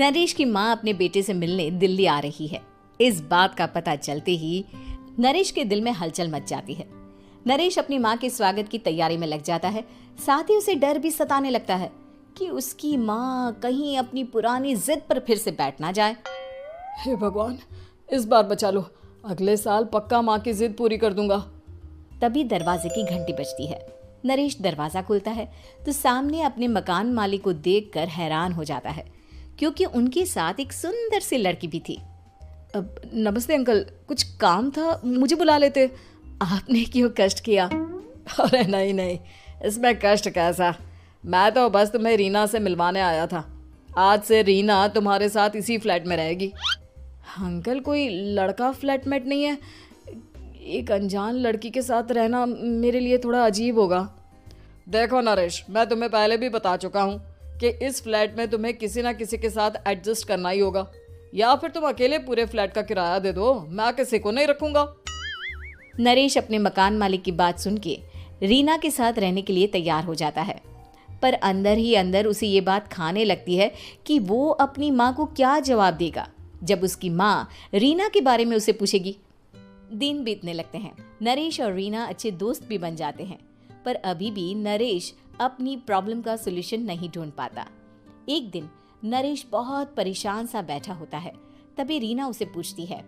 नरेश की माँ अपने बेटे से मिलने दिल्ली आ रही है। इस बात का पता चलते ही नरेश के दिल में हलचल मच जाती है। नरेश अपनी माँ के स्वागत की तैयारी में लग जाता है। साथ ही उसे डर भी सताने लगता है कि उसकी माँ कहीं अपनी पुरानी जिद पर फिर से बैठ ना जाए। हे भगवान, इस बार बचा लो, अगले साल पक्का माँ की जिद पूरी कर दूंगा। तभी दरवाजे की घंटी बजती है। नरेश दरवाजा खोलता है तो सामने अपने मकान मालिक को देखकर हैरान हो जाता है, क्योंकि उनके साथ एक सुंदर सी लड़की भी थी। अब नमस्ते अंकल, कुछ काम था, मुझे बुला लेते। आपने क्यों कष्ट किया? अरे नहीं नहीं, इसमें कष्ट कैसा, मैं तो बस तुम्हें रीना से मिलवाने आया था। आज से रीना तुम्हारे साथ इसी फ्लैट में रहेगी। अंकल, कोई लड़का फ्लैटमेट नहीं है? एक अनजान लड़की के साथ रहना मेरे लिए थोड़ा अजीब होगा। देखो नरेश, मैं तुम्हें पहले भी बता चुका हूँ कि इस फ्लैट में तुम्हें किसी ना किसी के साथ एडजस्ट करना ही होगा, या फिर तुम अकेले पूरे फ्लैट का किराया दे दो, मैं किसी को नहीं रखूंगा। नरेश अपने मकान मालिक की बात सुन के रीना के साथ रहने के लिए तैयार हो जाता है, पर अंदर ही अंदर उसे ये बात खाने लगती है कि वो अपनी माँ को क्या जवाब देगा जब उसकी माँ रीना के बारे में उसे पूछेगी। दिन बीतने लगते हैं। नरेश और रीना अच्छे दोस्त भी बन जाते हैं, पर अभी भी नरेश अपनी प्रॉब्लम का सॉल्यूशन नहीं ढूंढ पाता। एक दिन नरेश बहुत परेशान सा बैठा होता है। तभी रीना उसे पूछती है,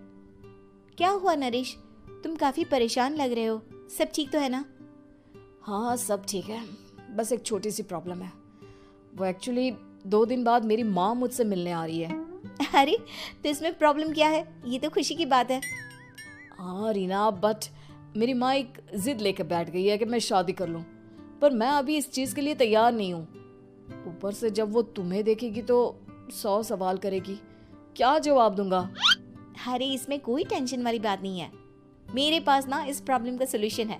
क्या हुआ नरेश, तुम काफी परेशान लग रहे हो, सब ठीक तो है ना? हाँ सब ठीक है, बस एक छोटी सी प्रॉब्लम है। वो एक्चुअली 2 दिन बाद मेरी माँ मुझसे मिलने आ रही है। अरे तो इसमें प्रॉब्लम क्या है, ये तो खुशी की बात है। हाँ रीना, बट मेरी माँ एक जिद लेकर बैठ गई है कि मैं शादी कर लूँ, पर मैं अभी इस चीज़ के लिए तैयार नहीं हूँ। ऊपर से जब वो तुम्हें देखेगी तो 100 सवाल करेगी, क्या जवाब दूंगा? अरे इसमें कोई टेंशन वाली बात नहीं है, मेरे पास ना इस प्रॉब्लम का सलूशन है,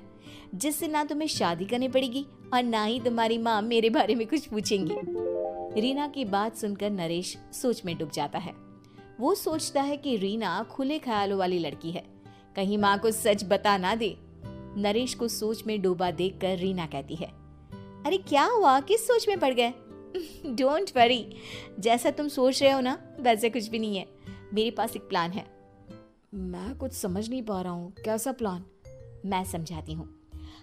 जिससे ना तुम्हें शादी करनी पड़ेगी और ना ही तुम्हारी माँ मेरे बारे में कुछ पूछेंगी। रीना की बात सुनकर नरेश सोच में डूब जाता है। वो सोचता है कि रीना खुले ख्यालों वाली लड़की है, कहीं माँ को सच बता ना दे। नरेश को सोच में डूबा देखकर रीना कहती है, अरे क्या हुआ, किस सोच में पड़ गए? डोंट वरी, जैसा तुम सोच रहे हो ना वैसे कुछ भी नहीं है, मेरे पास एक प्लान है। मैं कुछ समझ नहीं पा रहा हूँ, कैसा प्लान? मैं समझाती हूँ।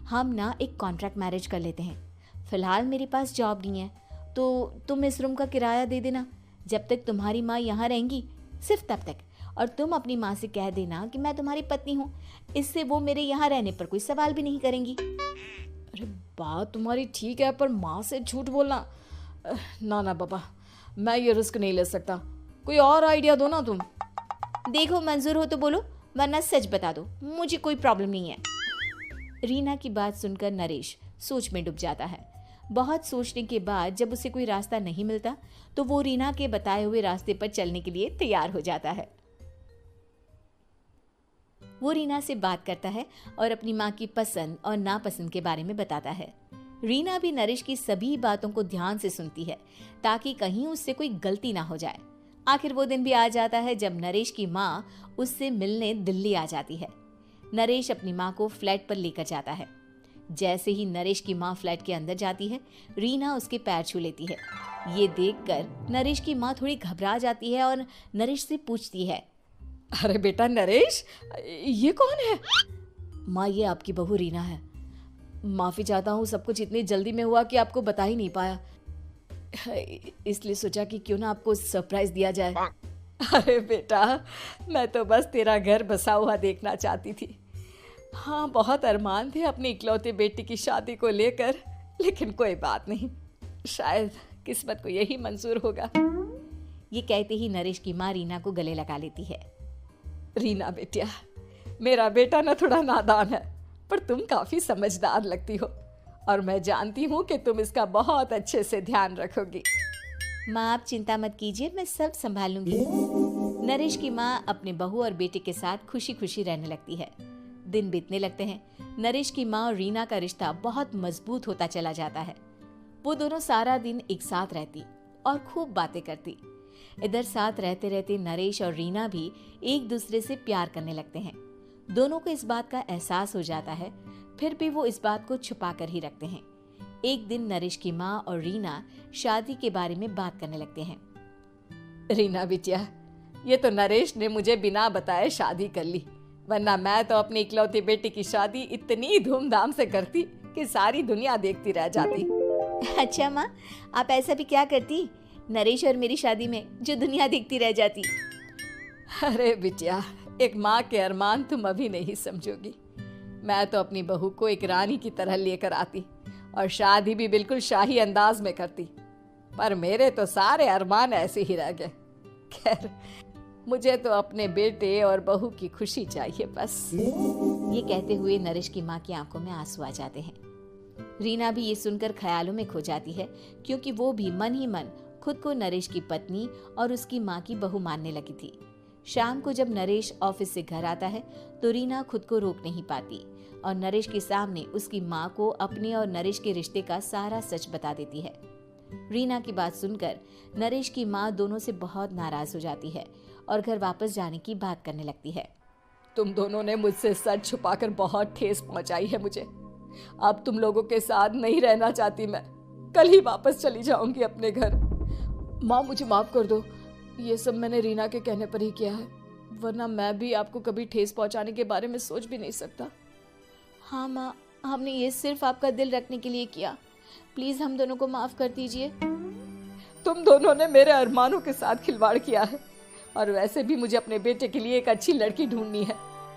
हम ना एक कॉन्ट्रैक्ट मैरिज कर लेते हैं। फिलहाल मेरे पास जॉब नहीं है, तो तुम इस रूम का किराया दे देना जब तक तुम्हारी माँ यहाँ रहेंगी, सिर्फ तब तक। और तुम अपनी माँ से कह देना कि मैं तुम्हारी पत्नी हूँ, इससे वो मेरे यहाँ रहने पर कोई सवाल भी नहीं करेंगी। अरे बात तुम्हारी ठीक है, पर माँ से झूठ बोलना, ना ना बाबा, मैं ये रिस्क नहीं ले सकता। कोई और आइडिया दो ना तुम। देखो मंजूर हो तो बोलो, वरना सच बता दो, मुझे कोई प्रॉब्लम नहीं है। रीना की बात सुनकर नरेश सोच में डूब जाता है। बहुत सोचने के बाद जब उसे कोई रास्ता नहीं मिलता तो वो रीना के बताए हुए रास्ते पर चलने के लिए तैयार हो जाता है। वो रीना से बात करता है और अपनी माँ की पसंद और नापसंद के बारे में बताता है। रीना भी नरेश की सभी बातों को ध्यान से सुनती है ताकि कहीं उससे कोई गलती ना हो जाए। आखिर वो दिन भी आ जाता है जब नरेश की माँ उससे मिलने दिल्ली आ जाती है। नरेश अपनी माँ को फ्लैट पर लेकर जाता है। जैसे ही नरेश की माँ फ्लैट के अंदर जाती है, रीना उसके पैर छू लेती है। ये देखकर नरेश की माँ थोड़ी घबरा जाती है और नरेश से पूछती है, अरे बेटा नरेश, ये कौन है? माँ, ये आपकी बहू रीना है। माफ़ी चाहता हूँ, सब कुछ इतनी जल्दी में हुआ कि आपको बता ही नहीं पाया, इसलिए सोचा कि क्यों ना आपको सरप्राइज दिया जाए। अरे बेटा, मैं तो बस तेरा घर बसा हुआ देखना चाहती थी। हाँ, बहुत अरमान थे अपनी इकलौते बेटी की शादी को लेकर, लेकिन कोई बात नहीं, शायद किस्मत को यही मंजूर होगा। ये कहते ही नरेश की माँ रीना को गले लगा लेती है। रीना बेटिया, मेरा बेटा ना थोड़ा नादान है, पर तुम काफ़ी समझदार लगती हो और मैं जानती हूँ कि तुम इसका बहुत अच्छे से ध्यान रखोगी। माँ आप चिंता मत कीजिए, मैं सब संभाल लूंगी। नरेश की माँ अपने बहू और बेटे के साथ खुशी खुशी रहने लगती है। दिन बीतने लगते हैं। नरेश की माँ और रीना का रिश्ता बहुत मजबूत होता चला जाता है। वो दोनों सारा दिन एक साथ रहती और खूब बातें करती। इधर साथ रहते रहते नरेश और रीना भी एक दूसरे से प्यार करने लगते हैं। दोनों को इस बात का एहसास हो जाता है, फिर भी वो इस बात को छुपा कर ही रखते हैं। एक दिन नरेश की माँ और रीना शादी के बारे में बात करने लगते हैं। रीना बिटिया, ये तो नरेश ने मुझे बिना बताए शादी कर ली, वरना मैं तो अपनी इकलौती बेटी की शादी इतनी धूमधाम से करती कि सारी दुनिया देखती रह जाती। अच्छा माँ, आप ऐसा भी क्या करती नरेश और मेरी शादी में जो दुनिया देखती रह जाती? अरे बिटिया, एक माँ के अरमान तुम अभी नहीं समझोगी। मैं तो अपनी बहू को एक रानी की तरह लेकर आती और शादी भी बिल्कुल शाही अंदाज में करती, पर मेरे तो सारे अरमान ऐसे ही रह गए। खैर, मुझे तो अपने बेटे और बहू की खुशी चाहिए बस। ये कहते हुए नरेश की माँ की आंखों में आंसू आ जाते हैं। रीना भी ये सुनकर ख्यालों में खो जाती है, क्योंकि वो भी मन ही मन खुद को नरेश की पत्नी और उसकी माँ की बहू मानने लगी थी। शाम को जब नरेश ऑफिस से घर आता है तो रीना खुद को रोक नहीं पाती और नरेश के सामने उसकी माँ को अपने और नरेश के रिश्ते का सारा सच बता देती है। रीना की बात सुनकर नरेश की माँ दोनों से बहुत नाराज हो जाती है और घर वापस जाने की बात करने लगती है। तुम दोनों ने मुझसे सच छुपाकर बहुत ठेस पहुंचाई है मुझे। अब तुम लोगों के साथ नहीं रहना चाहती मैं, कल ही वापस चली जाऊंगी अपने घर। माँ, मुझे माफ कर दो, ये सब मैंने रीना के कहने पर ही किया है, वरना मैं भी आपको कभी ठेस पहुंचाने के बारे में सोच भी नहीं सकता। हाँ माँ, हमने ये सिर्फ आपका दिल रखने के लिए किया, प्लीज हम दोनों को माफ कर दीजिए। तुम दोनों ने मेरे अरमानों के साथ खिलवाड़ किया है, और वैसे भी मुझे अपने बेटे के लिए एक अच्छी लड़की ढूंढनी है,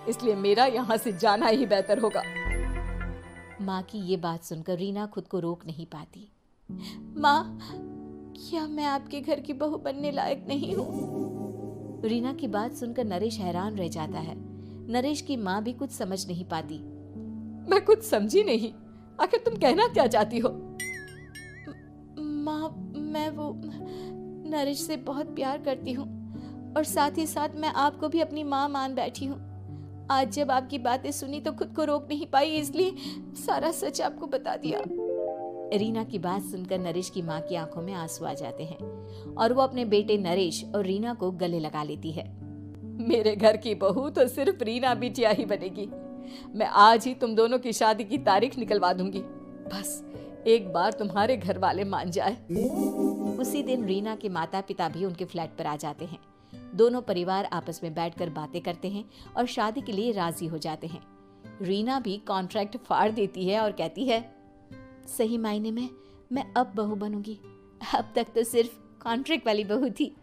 इसलिए मेरा यहाँ से जाना ही बेहतर होगा। माँ की ये बात सुनकर रीना खुद को रोक नहीं पाती। माँ, क्या मैं आपके घर की बहू बनने लायक नहीं हूँ? रीना की बात सुनकर नरेश हैरान रह जाता है। नरेश की माँ भी कुछ समझ नहीं पाती। मैं कुछ समझी नहीं, आखिर तुम कहना क्या चाहती हो? माँ, मैं वो नरेश से बहुत प्यार करती हूँ और साथ ही साथ मैं आपको भी अपनी माँ मान बैठी हूँ। आज जब आपकी बातें सुनी तो खुद को रोक नहीं पाई, इसलिए सारा सच आपको बता दिया। रीना की बात सुनकर नरेश की माँ की आंखों में आंसू आ जाते हैं और वो अपने बेटे नरेश और रीना को गले लगा लेती है। मेरे घर की बहू तो सिर्फ रीना बिटिया ही बनेगी। मैं आज ही तुम दोनों की शादी की तारीख निकलवा दूंगी, बस एक बार तुम्हारे घर वाले मान जाए। उसी दिन रीना के माता पिता भी उनके फ्लैट पर आ जाते हैं। दोनों परिवार आपस में बैठकर बातें करते हैं और शादी के लिए राजी हो जाते हैं। रीना भी कॉन्ट्रैक्ट फाड़ देती है और कहती है, सही मायने में मैं अब बहू बनूंगी, अब तक तो सिर्फ कॉन्ट्रैक्ट वाली बहू थी।